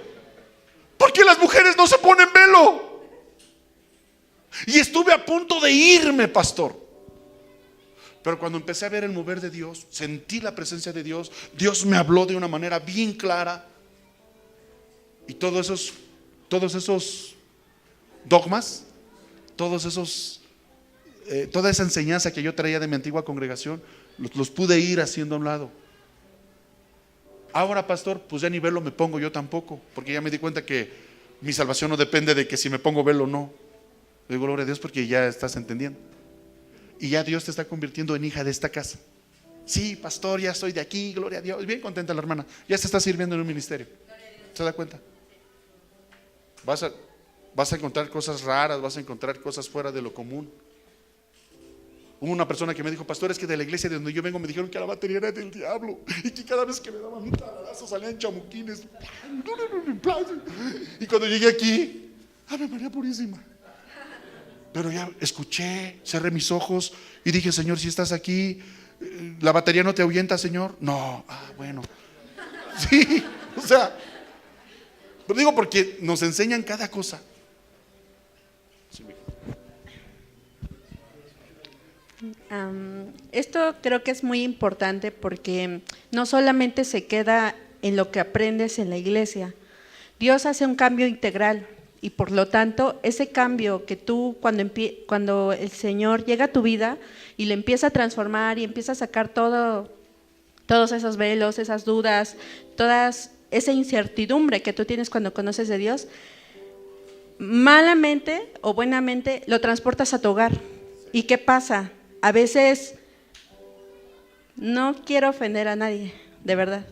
¿por qué las mujeres no se ponen velo? Y estuve a punto de irme, pastor. Pero cuando empecé a ver el mover de Dios, sentí la presencia de Dios. Dios me habló de una manera bien clara. Y todos esos dogmas, toda esa enseñanza que yo traía de mi antigua congregación, los pude ir haciendo a un lado. Ahora, pastor, pues ya ni velo me pongo yo tampoco, porque ya me di cuenta que mi salvación no depende de que si me pongo velo o no. Le digo, gloria a Dios, porque ya estás entendiendo. Y ya Dios te está convirtiendo en hija de esta casa. Sí, pastor, ya soy de aquí, gloria a Dios. Bien contenta la hermana, ya se está sirviendo en un ministerio. ¿Se da cuenta? Vas a encontrar cosas raras, vas a encontrar cosas fuera de lo común. Hubo una persona que me dijo, pastor, es que de la iglesia de donde yo vengo me dijeron que la batería era del diablo y que cada vez que me daban un tabladazo salían chamuquines. Y cuando llegué aquí, Ave María Purísima. Pero ya escuché, cerré mis ojos y dije, Señor, si estás aquí, ¿la batería no te ahuyenta, Señor? No, bueno. Sí, o sea, lo digo porque nos enseñan cada cosa. Sí, esto creo que es muy importante porque no solamente se queda en lo que aprendes en la iglesia. Dios hace un cambio integral. Y por lo tanto, ese cambio que tú cuando el Señor llega a tu vida y le empieza a transformar y empieza a sacar todos esos velos, esas dudas, toda esa incertidumbre que tú tienes cuando conoces de Dios, malamente o buenamente lo transportas a tu hogar. ¿Y qué pasa? A veces, no quiero ofender a nadie, de verdad,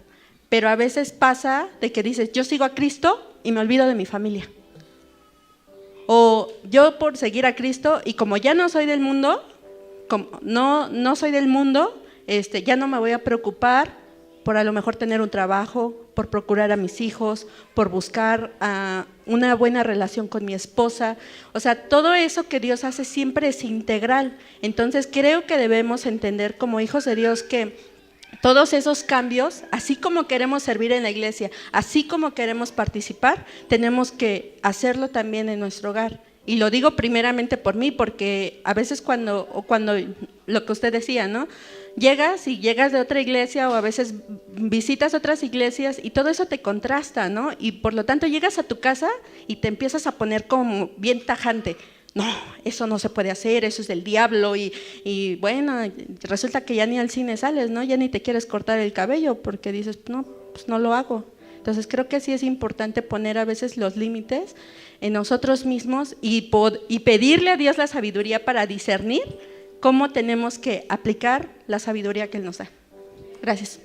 pero a veces pasa de que dices, yo sigo a Cristo y me olvido de mi familia. O yo por seguir a Cristo y como ya no soy del mundo, no soy del mundo, ya no me voy a preocupar por a lo mejor tener un trabajo, por procurar a mis hijos, por buscar una buena relación con mi esposa. O sea, todo eso que Dios hace siempre es integral. Entonces creo que debemos entender como hijos de Dios que todos esos cambios, así como queremos servir en la iglesia, así como queremos participar, tenemos que hacerlo también en nuestro hogar. Y lo digo primeramente por mí, porque a veces cuando lo que usted decía, ¿no? Llegas de otra iglesia o a veces visitas otras iglesias y todo eso te contrasta, ¿no? Y por lo tanto llegas a tu casa y te empiezas a poner como bien tajante. No, eso no se puede hacer, eso es del diablo y bueno, resulta que ya ni al cine sales, ¿no? Ya ni te quieres cortar el cabello porque dices, no, pues no lo hago. Entonces creo que sí es importante poner a veces los límites en nosotros mismos y pedirle a Dios la sabiduría para discernir cómo tenemos que aplicar la sabiduría que Él nos da. Gracias.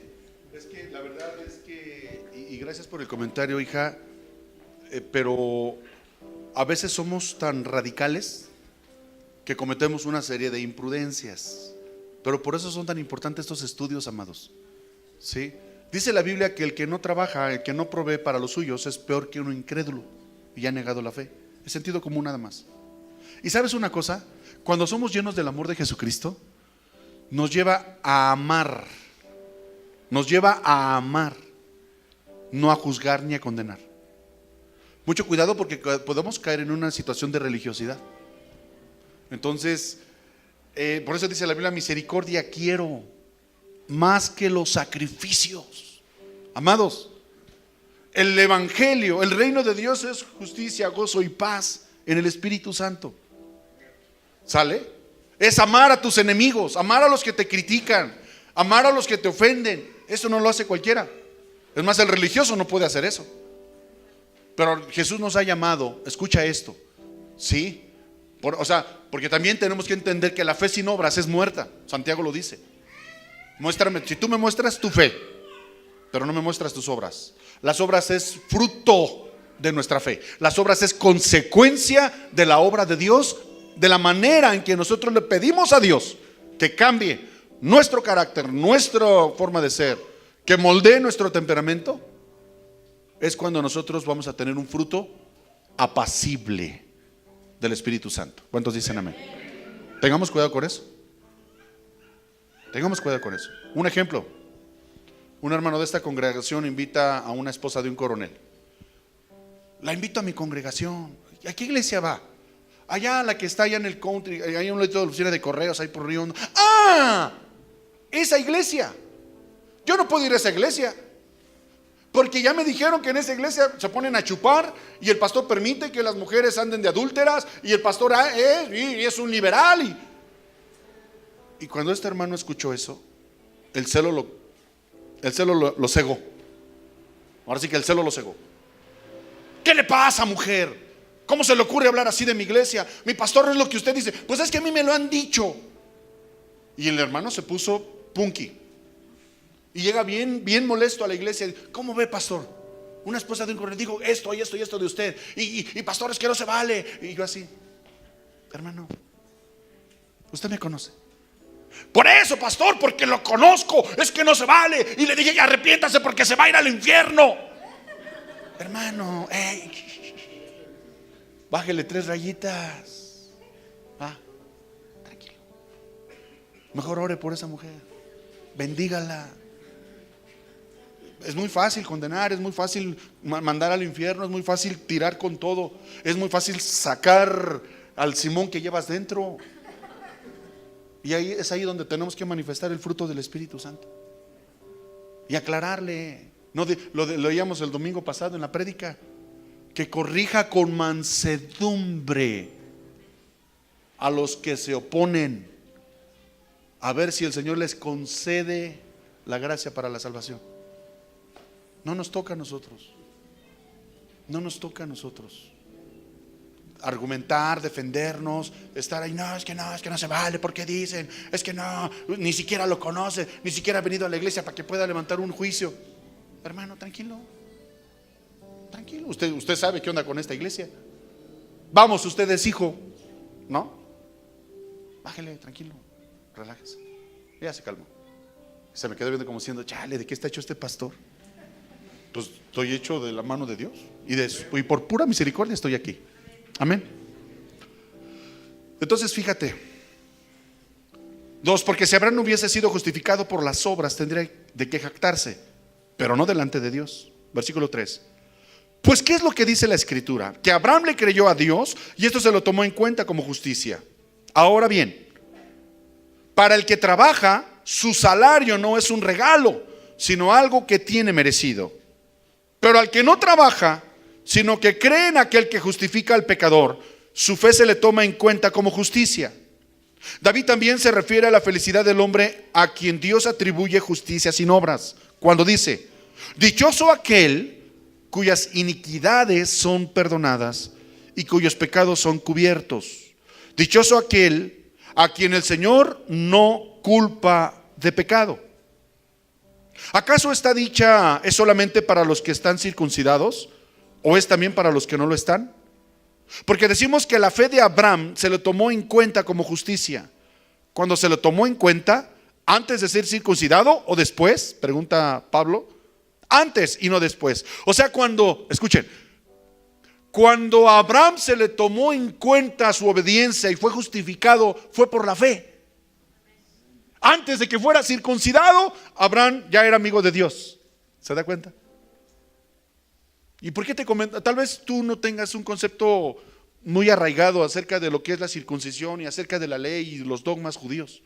Es que la verdad es que, y gracias por el comentario, hija, pero a veces somos tan radicales que cometemos una serie de imprudencias. Pero por eso son tan importantes estos estudios, amados. ¿Sí? Dice la Biblia que el que no trabaja, el que no provee para los suyos, es peor que uno incrédulo y ha negado la fe. Es sentido común nada más. Y ¿sabes una cosa? Cuando somos llenos del amor de Jesucristo, nos lleva a amar. Nos lleva a amar, no a juzgar ni a condenar. Mucho cuidado porque podemos caer en una situación de religiosidad. Entonces, por eso dice la Biblia, misericordia quiero más que los sacrificios. Amados, el evangelio, el reino de Dios es justicia, gozo y paz en el Espíritu Santo. ¿Sale? Es amar a tus enemigos, amar a los que te critican, amar a los que te ofenden. Eso no lo hace cualquiera. Es más, el religioso no puede hacer eso. Pero Jesús nos ha llamado, escucha esto, ¿sí? Porque también tenemos que entender que la fe sin obras es muerta. Santiago lo dice. Muéstrame, si tú me muestras tu fe, pero no me muestras tus obras. Las obras es fruto de nuestra fe. Las obras es consecuencia de la obra de Dios, de la manera en que nosotros le pedimos a Dios que cambie nuestro carácter, nuestra forma de ser, que moldee nuestro temperamento. Es cuando nosotros vamos a tener un fruto apacible del Espíritu Santo. ¿Cuántos dicen amén? Tengamos cuidado con eso. Tengamos cuidado con eso. Un ejemplo: un hermano de esta congregación invita a una esposa de un coronel. La invito a mi congregación. ¿A qué iglesia va? Allá, la que está allá en el country, hay un letrero de la oficina de correos, ahí por Río Hondo. ¡Ah! Esa iglesia. Yo no puedo ir a esa iglesia, porque ya me dijeron que en esa iglesia se ponen a chupar y el pastor permite que las mujeres anden de adúlteras y el pastor es un liberal. Y cuando este hermano escuchó eso, el celo lo cegó. Ahora sí que el celo lo cegó. ¿Qué le pasa, mujer? ¿Cómo se le ocurre hablar así de mi iglesia? Mi pastor no es lo que usted dice. Pues es que a mí me lo han dicho. Y el hermano se puso punky. Y llega bien molesto a la iglesia. ¿Cómo ve, pastor? Una esposa de un coronel dijo esto y esto y esto de usted. Y pastor, es que no se vale. Y yo así, hermano, usted me conoce. Por eso, pastor, porque lo conozco, es que no se vale. Y le dije, arrepiéntase porque se va a ir al infierno. Hermano, bájele 3 rayitas. Tranquilo. Mejor ore por esa mujer. Bendígala. Es muy fácil condenar, es muy fácil mandar al infierno, es muy fácil tirar con todo, es muy fácil sacar al Simón que llevas dentro. Y es ahí donde tenemos que manifestar el fruto del Espíritu Santo y aclararle. Lo leíamos el domingo pasado en la prédica, que corrija con mansedumbre a los que se oponen, a ver si el Señor les concede la gracia para la salvación. No nos toca a nosotros. No nos toca a nosotros argumentar, defendernos, estar ahí. No, es que no se vale, porque dicen, es que no, ni siquiera lo conoce, ni siquiera ha venido a la iglesia para que pueda levantar un juicio. Hermano, tranquilo. Tranquilo. Usted sabe qué onda con esta iglesia. Vamos, usted es hijo, ¿no? Bájele, tranquilo, relájese. Ya se calmó. Se me quedó viendo como diciendo, chale, ¿de qué está hecho este pastor? Pues estoy hecho de la mano de Dios y por pura misericordia estoy aquí. Amén. Entonces fíjate. 2, porque si Abraham no hubiese sido justificado por las obras, tendría de qué jactarse, pero no delante de Dios. Versículo 3. Pues ¿qué es lo que dice la Escritura? Que Abraham le creyó a Dios y esto se lo tomó en cuenta como justicia. Ahora bien, para el que trabaja, su salario no es un regalo, sino algo que tiene merecido. Pero al que no trabaja, sino que cree en aquel que justifica al pecador, su fe se le toma en cuenta como justicia. David también se refiere a la felicidad del hombre a quien Dios atribuye justicia sin obras, cuando dice: dichoso aquel cuyas iniquidades son perdonadas y cuyos pecados son cubiertos. Dichoso aquel a quien el Señor no culpa de pecado. ¿Acaso esta dicha es solamente para los que están circuncidados o es también para los que no lo están? Porque decimos que la fe de Abraham se le tomó en cuenta como justicia. Cuando se lo tomó en cuenta, antes de ser circuncidado o después, pregunta Pablo, antes y no después. O sea, escuchen, cuando a Abraham se le tomó en cuenta su obediencia y fue justificado, fue por la fe. Antes de que fuera circuncidado, Abraham ya era amigo de Dios. ¿Se da cuenta? ¿Y por qué te comento? Tal vez tú no tengas un concepto muy arraigado acerca de lo que es la circuncisión y acerca de la ley y los dogmas judíos.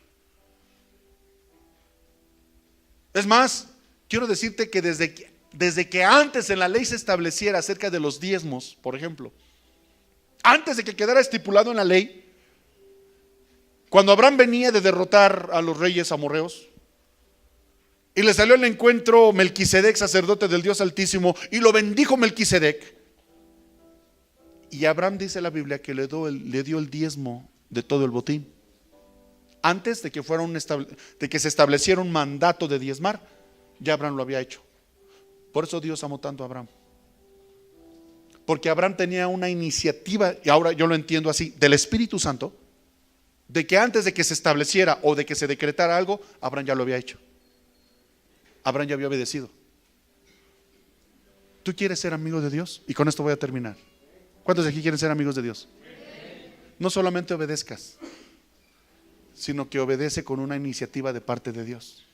Es más, quiero decirte que desde que antes en la ley se estableciera acerca de los diezmos, por ejemplo, antes de que quedara estipulado en la ley, cuando Abraham venía de derrotar a los reyes amorreos y le salió al encuentro Melquisedec, sacerdote del Dios Altísimo, y lo bendijo Melquisedec, y Abraham, dice la Biblia, que le dio el diezmo de todo el botín. Antes de que se estableciera un mandato de diezmar, ya Abraham lo había hecho. Por eso Dios amó tanto a Abraham. Porque Abraham tenía una iniciativa, y ahora yo lo entiendo así, del Espíritu Santo, de que antes de que se estableciera o de que se decretara algo, Abraham ya lo había hecho. Abraham ya había obedecido. ¿Tú quieres ser amigo de Dios? Y con esto voy a terminar. ¿Cuántos de aquí quieren ser amigos de Dios? No solamente obedezcas, sino que obedece con una iniciativa de parte de Dios.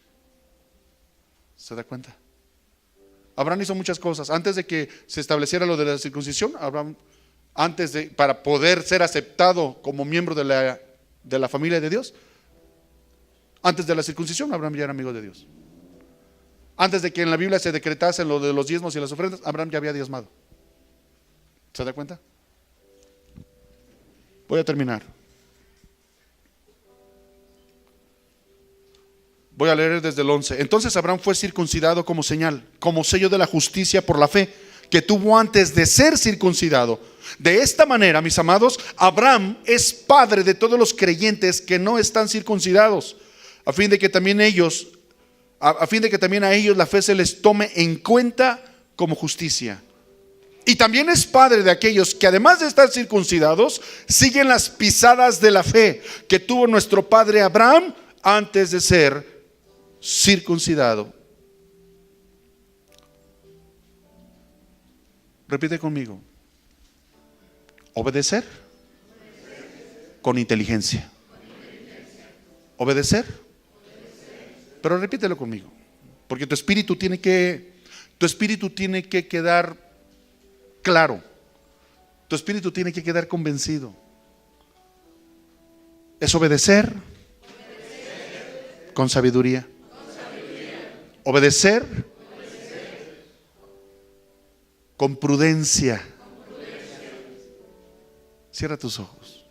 ¿Se da cuenta? Abraham hizo muchas cosas. Antes de que se estableciera lo de la circuncisión, Abraham, para poder ser aceptado como miembro de la familia de Dios, antes de la circuncisión, Abraham ya era amigo de Dios. Antes de que en la Biblia se decretase lo de los diezmos y las ofrendas, Abraham ya había diezmado. ¿Se da cuenta? Voy a terminar. Voy a leer desde el 11. Entonces Abraham fue circuncidado como señal, como sello de la justicia por la fe que tuvo antes de ser circuncidado. De esta manera, mis amados, Abraham es padre de todos los creyentes que no están circuncidados, a fin de que también a ellos la fe se les tome en cuenta como justicia. Y también es padre de aquellos que, además de estar circuncidados, siguen las pisadas de la fe que tuvo nuestro padre Abraham antes de ser circuncidado. Repite conmigo. Obedecer con inteligencia. Obedecer. Pero repítelo conmigo, porque tu espíritu tiene que quedar claro. Tu espíritu tiene que quedar convencido. Es obedecer con sabiduría. Obedecer con prudencia. Cierra tus ojos.